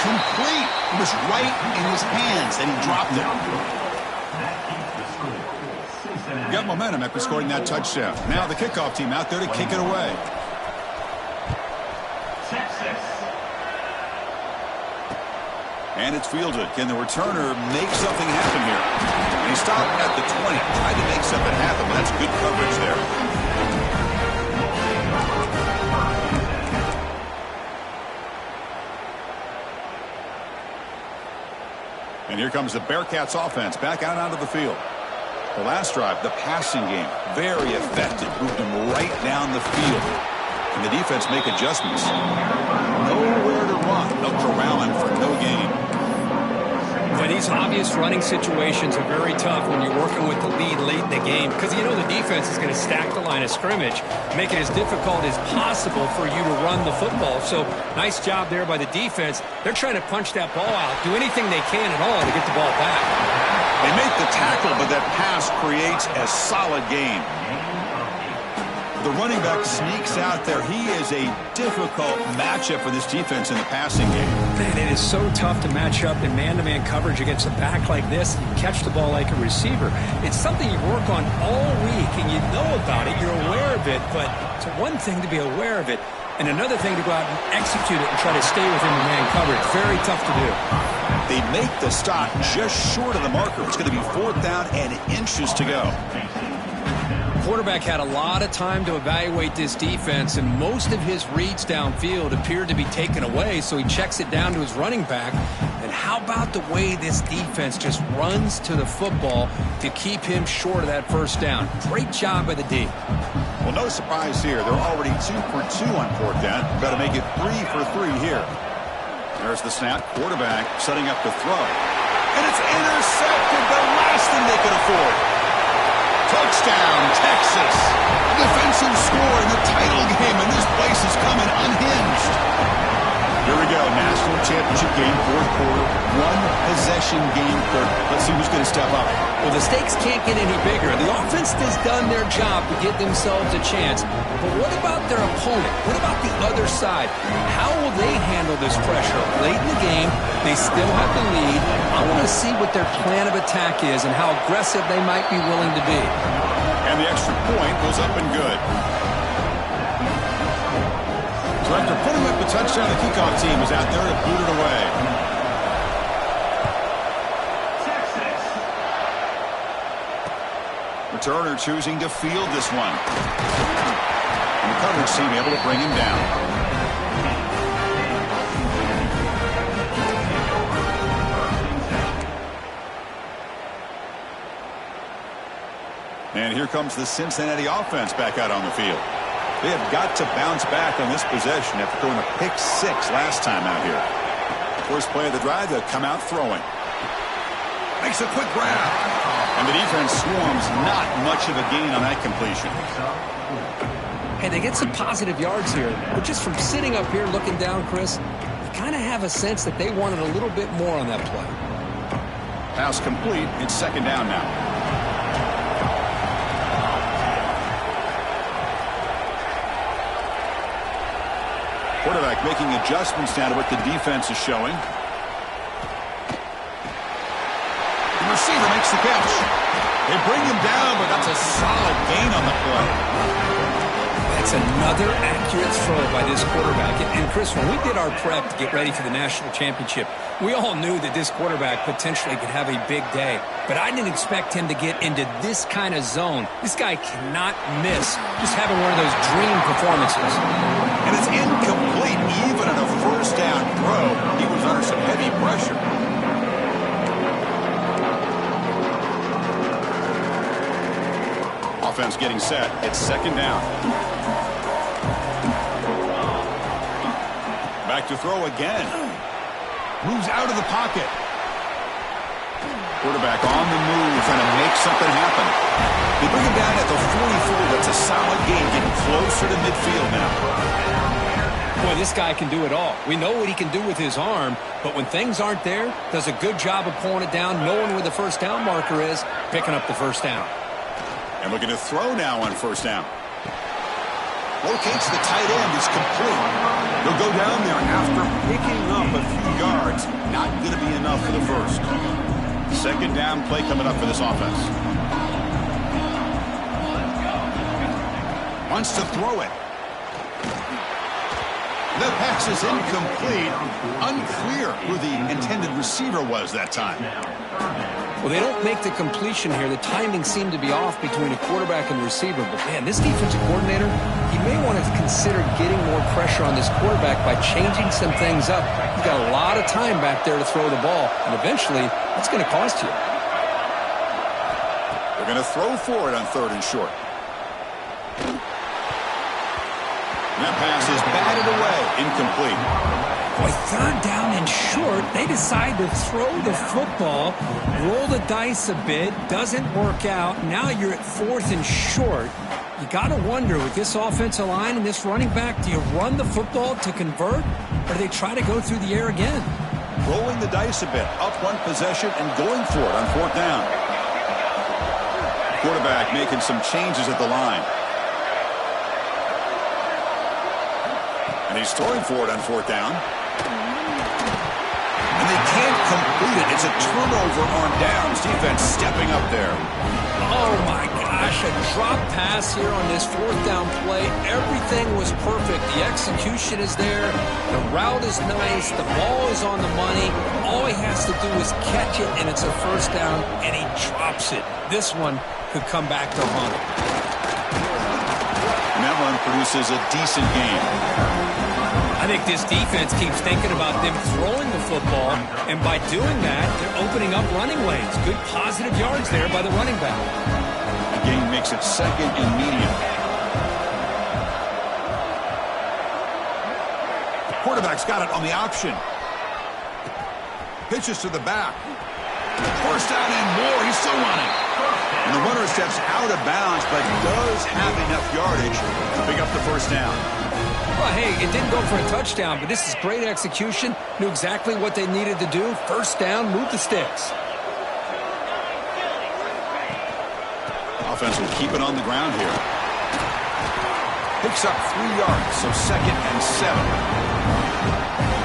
Complete. It was right in his hands, and he dropped it. Got momentum after scoring that touchdown. Now the kickoff team out there to kick it away. And it's fielded. Can the returner make something happen here? And he stopped at the 20. Tried to make something happen, but that's good coverage there. And here comes the Bearcats offense back out onto the field. The last drive, the passing game, very effective. Moved them right down the field. Can the defense make adjustments? Nowhere to run. No corralling for no gain. But these obvious running situations are very tough when you're working with the lead late in the game, because you know the defense is going to stack the line of scrimmage, make it as difficult as possible for you to run the football. So nice job there by the defense. They're trying to punch that ball out, do anything they can at all to get the ball back. They make the tackle, but that pass creates a solid gain. The running back sneaks out there. He is a difficult matchup for this defense in the passing game. Man, it is so tough to match up in man-to-man coverage against a back like this. You catch the ball like a receiver. It's something you work on all week, and you know about it. You're aware of it, but it's one thing to be aware of it, and another thing to go out and execute it and try to stay within the man coverage. Very tough to do. They make the stop just short of the marker. It's going to be fourth down and inches to go. Quarterback had a lot of time to evaluate this defense, and most of his reads downfield appeared to be taken away, so he checks it down to his running back. And how about the way this defense just runs to the football to keep him short of that first down? Great job by the D. Well, no surprise here. They're already 2 for 2 on fourth down. Got to make it 3 for 3 here. There's the snap. Quarterback setting up the throw. And it's intercepted. The last thing they could afford. Touchdown, Texas. A defensive score in the title game, and this place is coming unhinged. Here we go, national championship game, fourth quarter, one possession game, Kirk. Let's see who's going to step up. Well, the stakes can't get any bigger. The offense has done their job to give themselves a chance. But what about their opponent? What about the other side? How will they handle this pressure? Late in the game, they still have the lead. I want to see what their plan of attack is and how aggressive they might be willing to be. And the extra point goes up and good. So after putting up the touchdown, the kickoff team is out there to boot it away. Returner choosing to field this one. And the coverage team able to bring him down. And here comes the Cincinnati offense back out on the field. They have got to bounce back on this possession after throwing a pick 6 last time out here. First play of the drive, they'll come out throwing. Makes a quick grab. And the defense swarms, not much of a gain on that completion. Hey, they get some positive yards here. But just from sitting up here looking down, Chris, you kind of have a sense that they wanted a little bit more on that play. Pass complete. It's second down now. Quarterback making adjustments now to what the defense is showing. The receiver makes the catch. They bring him down, but that's a solid gain on the play. That's another accurate throw by this quarterback. And Chris, when we did our prep to get ready for the national championship, we all knew that this quarterback potentially could have a big day. But I didn't expect him to get into this kind of zone. This guy cannot miss just having one of those dream performances. And it's incomplete. Even on a first down throw, he was under some heavy pressure. Offense getting set. It's second down. Back to throw again. Moves out of the pocket. Quarterback on the move, trying to make something happen. They bring him down at the 44. That's a solid gain, getting closer to midfield now. Boy, this guy can do it all. We know what he can do with his arm, but when things aren't there, does a good job of pulling it down, knowing where the first down marker is, picking up the first down. And looking to throw now on first down. Locates the tight end. It's complete. He'll go down there after picking up a few yards. Not going to be enough for the first. Second down play coming up for this offense. Wants to throw it. The pass is incomplete. Unclear who the intended receiver was that time. Well, they don't make the completion here. The timing seemed to be off between a quarterback and the receiver. But, man, this defensive coordinator, he may want to consider getting more pressure on this quarterback by changing some things up. He's got a lot of time back there to throw the ball, and eventually that's going to cost you. They're going to throw for it on third and short. And that pass is batted away, incomplete. Boy, third down and short, they decide to throw the football, roll the dice a bit, doesn't work out. Now you're at fourth and short. You got to wonder, with this offensive line and this running back, do you run the football to convert, or do they try to go through the air again? Rolling the dice a bit, up one possession and going for it on fourth down. Quarterback making some changes at the line. And he's throwing for it on fourth down. And they can't complete it. It's a turnover on downs. Defense stepping up there. Oh, my gosh. A drop pass here on this fourth down play. Everything was perfect. The execution is there. The route is nice. The ball is on the money. All he has to do is catch it, and it's a first down, and he drops it. This one could come back to haunt him. And that one produces a decent game. I think this defense keeps thinking about them throwing the football, and by doing that, they're opening up running lanes. Good positive yards there by the running back. The game makes it second and medium. Quarterback's got it on the option. Pitches to the back. First down and more. He's still running. And the runner steps out of bounds, but does have enough yardage to pick up the first down. Well, hey, it didn't go for a touchdown, but this is great execution. Knew exactly what they needed to do. First down, move the sticks. Offense will keep it on the ground here. Picks up 3 yards, so second and 7.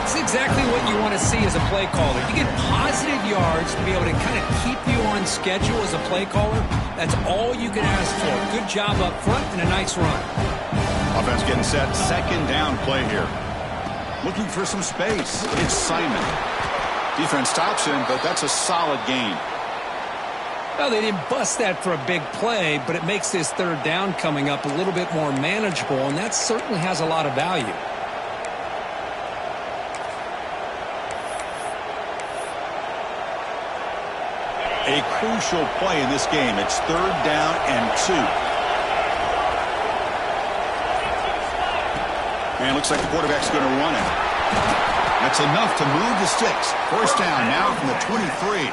It's exactly what you want to see as a play caller. You get positive yards to be able to kind of keep you on schedule as a play caller. That's all you can ask for. Good job up front and a nice run. Offense getting set. Second down play here. Looking for some space. It's Simon. Defense stops him, but that's a solid gain. Well, they didn't bust that for a big play, but it makes this third down coming up a little bit more manageable, and that certainly has a lot of value. A crucial play in this game. It's third down and 2. And it looks like the quarterback's going to run it. That's enough to move the sticks. First down now from the 23.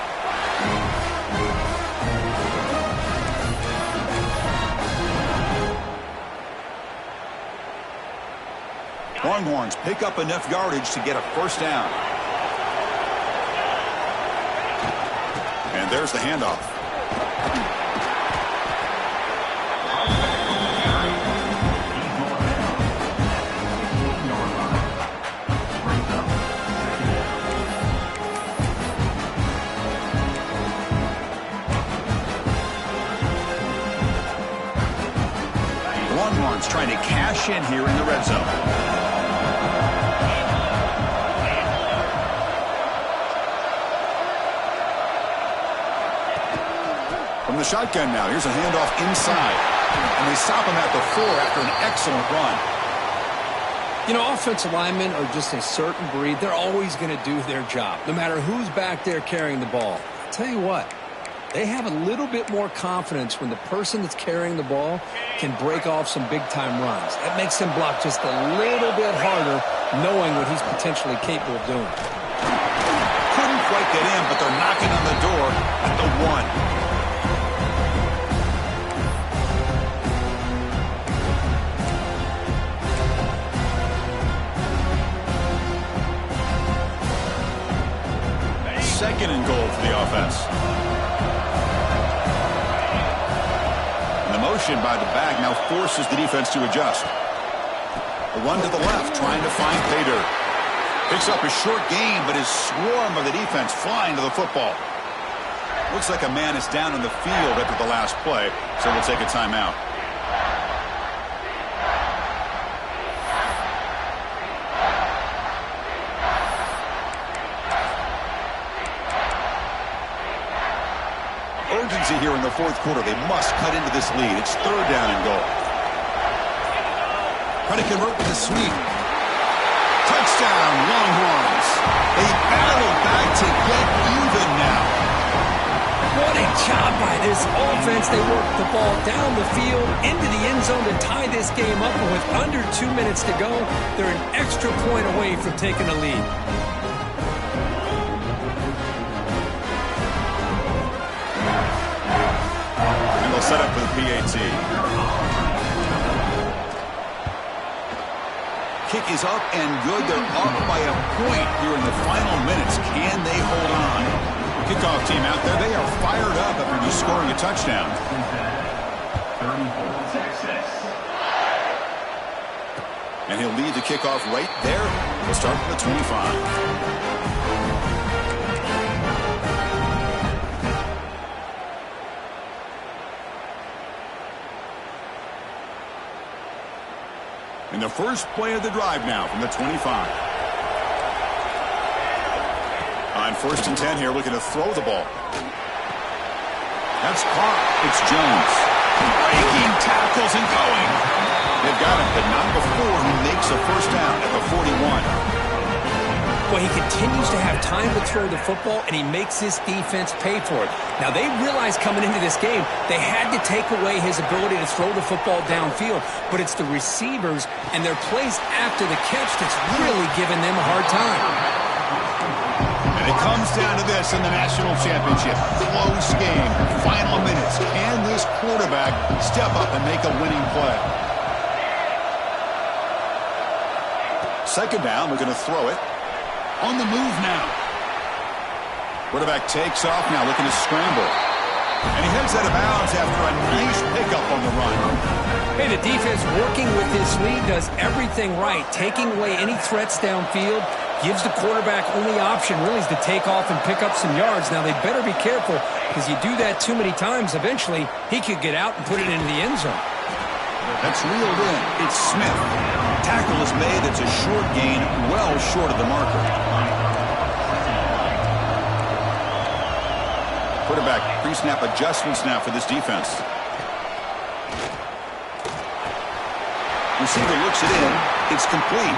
Longhorns pick up enough yardage to get a first down. And there's the handoff. cash in here in the red zone. From the shotgun now, here's a handoff inside. And they stop him at the 4 after an excellent run. You know, offensive linemen are just a certain breed. They're always going to do their job, no matter who's back there carrying the ball. I'll tell you what, they have a little bit more confidence when the person that's carrying the ball can break off some big-time runs. That makes him block just a little bit harder, knowing what he's potentially capable of doing. Couldn't quite get in, but they're knocking on the door at the 1. Second and goal for the offense. And the motion by the back now forces the defense to adjust. A run to the left, trying to find pay dirt. Picks up a short gain, but his swarm of the defense flying to the football. Looks like a man is down in the field after the last play, so we'll take a timeout. Urgency here in the fourth quarter. They must cut into this lead. It's 3rd down and goal. Try to convert with a sweep. Touchdown, Longhorns. They battle back to get even now. What a job by this offense. They work the ball down the field into the end zone to tie this game up. And with under 2 minutes to go, they're an extra point away from taking the lead. Set up for the PAT. Kick is up and good. They're up by a point here in the final minutes. Can they hold on? Kickoff team out there, they are fired up after just scoring a touchdown. And he'll lead the kickoff right there. We'll start from the 25. In the first play of the drive now from the 25. On 1st and 10 here, looking to throw the ball. That's caught. It's Jones. Breaking tackles and going. They've got him, but not before he makes a first down at the 41. Well, he continues to have time to throw the football, and he makes this defense pay for it. Now, they realized coming into this game they had to take away his ability to throw the football downfield, but it's the receivers and their plays after the catch that's really giving them a hard time. And it comes down to this in the national championship. Close game, final minutes. Can this quarterback step up and make a winning play? Second down, we're going to throw it. On the move now. Quarterback takes off now, looking to scramble. And he heads out of bounds after a nice pickup on the run. Hey, the defense working with this lead does everything right. Taking away any threats downfield gives the quarterback only option really is to take off and pick up some yards. Now, they better be careful because you do that too many times, eventually he could get out and put it into the end zone. That's reeled in. It's Smith. Tackle is made. It's a short gain, well short of the marker. Quarterback pre-snap adjustments now for this defense. Receiver looks it in. It's complete.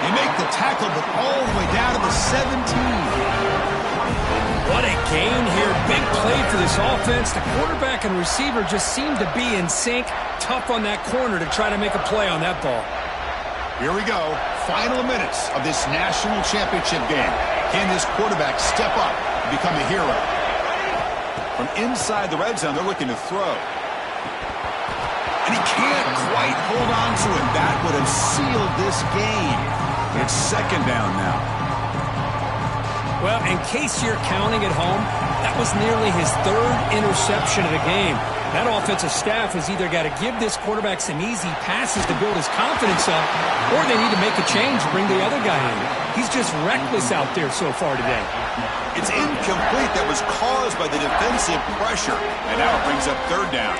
They make the tackle, but all the way down to the 17. What a gain here. Big play for this offense. The quarterback and receiver just seem to be in sync. Tough on that corner to try to make a play on that ball. Here we go. Final minutes of this national championship game. Can this quarterback step up and become a hero? From inside the red zone, they're looking to throw. And he can't quite hold on to it. That would have sealed this game. It's second down now. Well, in case you're counting at home, that was nearly his 3rd interception of the game. That offensive staff has either got to give this quarterback some easy passes to build his confidence up, or they need to make a change and bring the other guy in. He's just reckless out there so far today. It's incomplete. That was caused by the defensive pressure. And now it brings up 3rd down.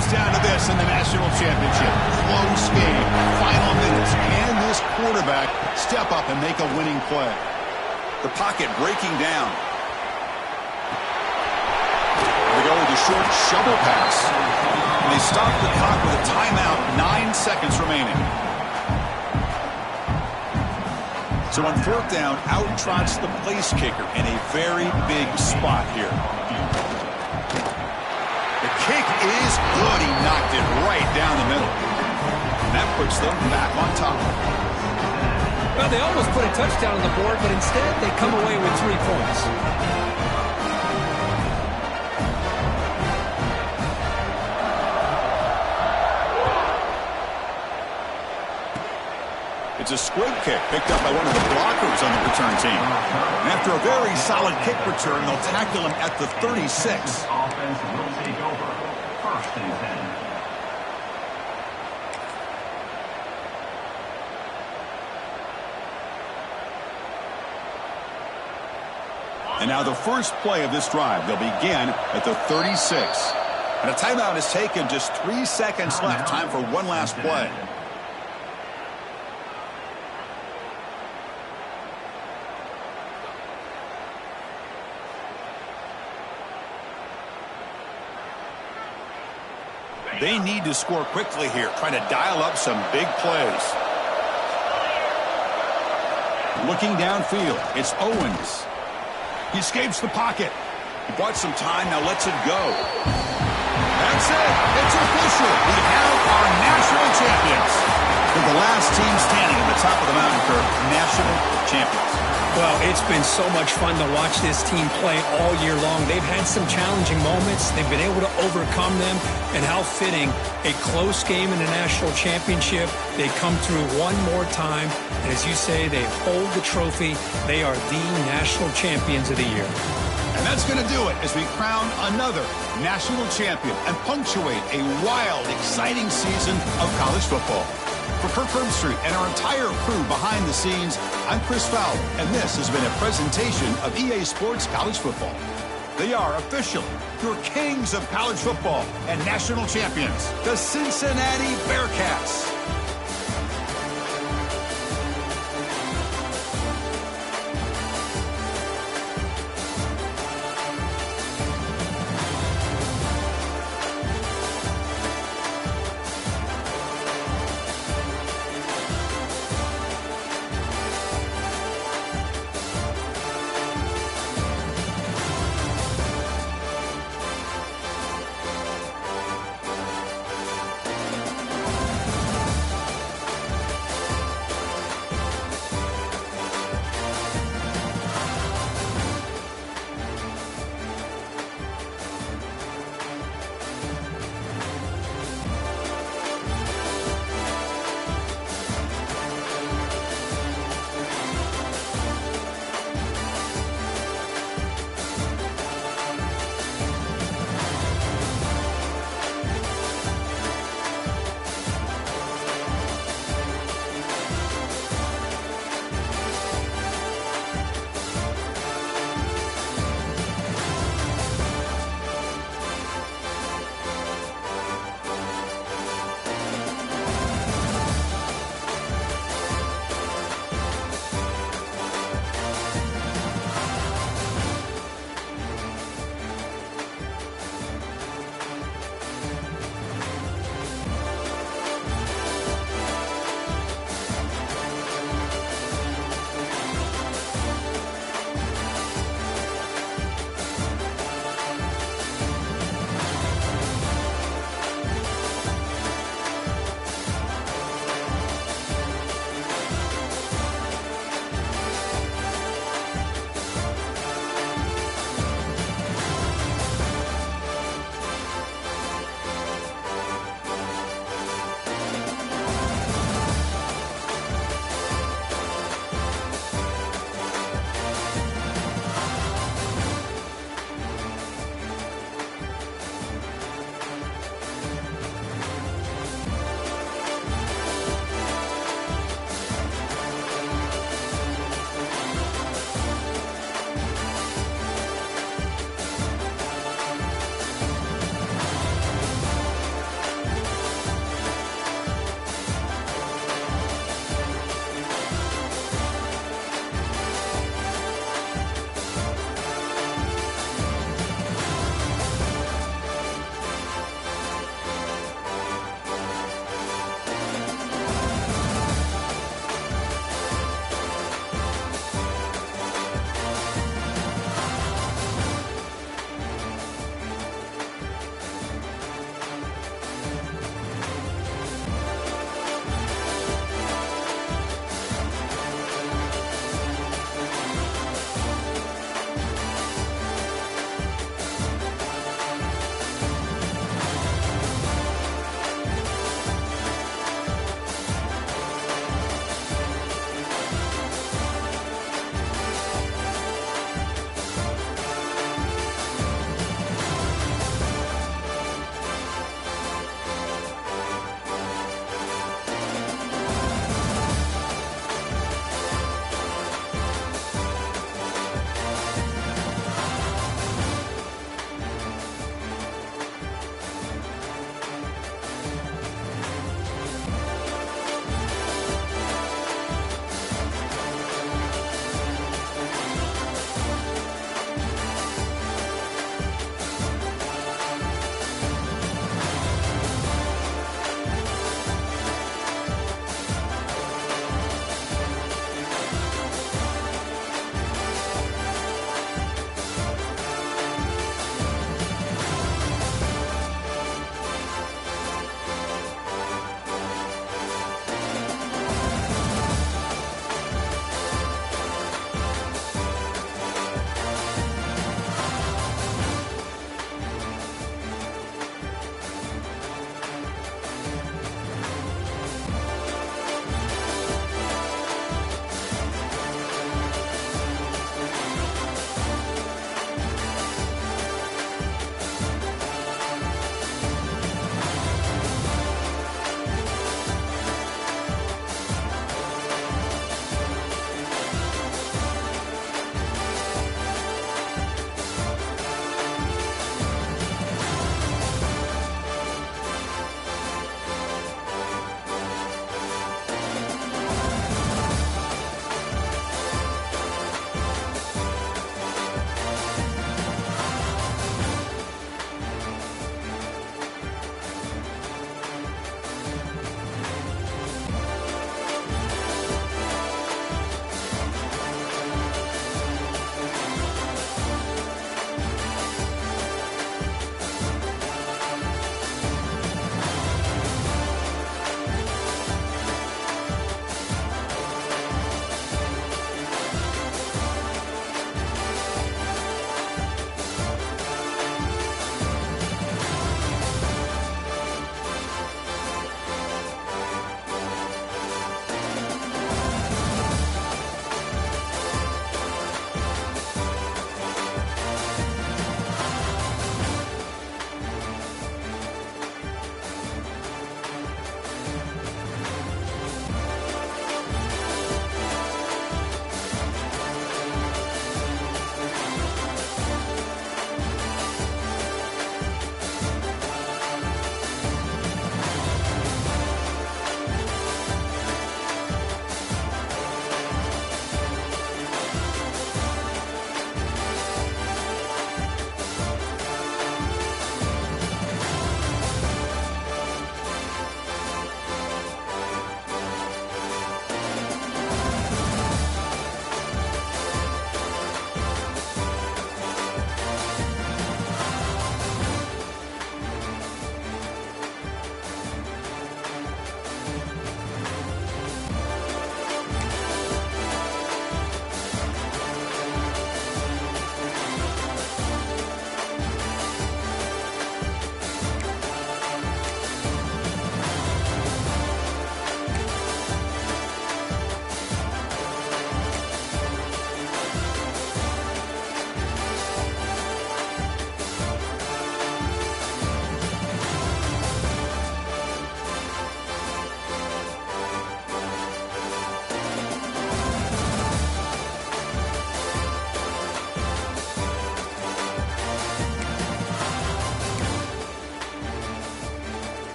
comes down to this in the national championship. Close game. Final minutes. Can this quarterback step up and make a winning play? The pocket breaking down. They go with a short shovel pass. And they stop the clock with a timeout. 9 seconds remaining. So on fourth down, out trots the place kicker in a very big spot here. The kick is good. He knocked it right down the middle. And that puts them back on top. Well, they almost put a touchdown on the board, but instead they come away with 3 points. It's a squib kick picked up by one of the blockers on the return team. And after a very solid kick return, they'll tackle him at the 36. Offense will take over. First and 10. And now the first play of this drive, they'll begin at the 36. And a timeout is taken, just 3 seconds left. Time for one last play. They need to score quickly here, trying to dial up some big plays. Looking downfield, it's Owens. He escapes the pocket. He bought some time, now lets it go. That's it. It's official. We have our national champions. They're the last team standing at the top of the mountain curve, national champions. Well, it's been so much fun to watch this team play all year long. They've had some challenging moments. They've been able to overcome them. And how fitting, a close game in the national championship. They come through one more time. And as you say, they hold the trophy. They are the national champions of the year. And that's going to do it as we crown another national champion and punctuate a wild, exciting season of college football. For Kirk Herbstreit and our entire crew behind the scenes, I'm Chris Fowler, and this has been a presentation of EA Sports College Football. They are officially your kings of college football and national champions, the Cincinnati Bearcats.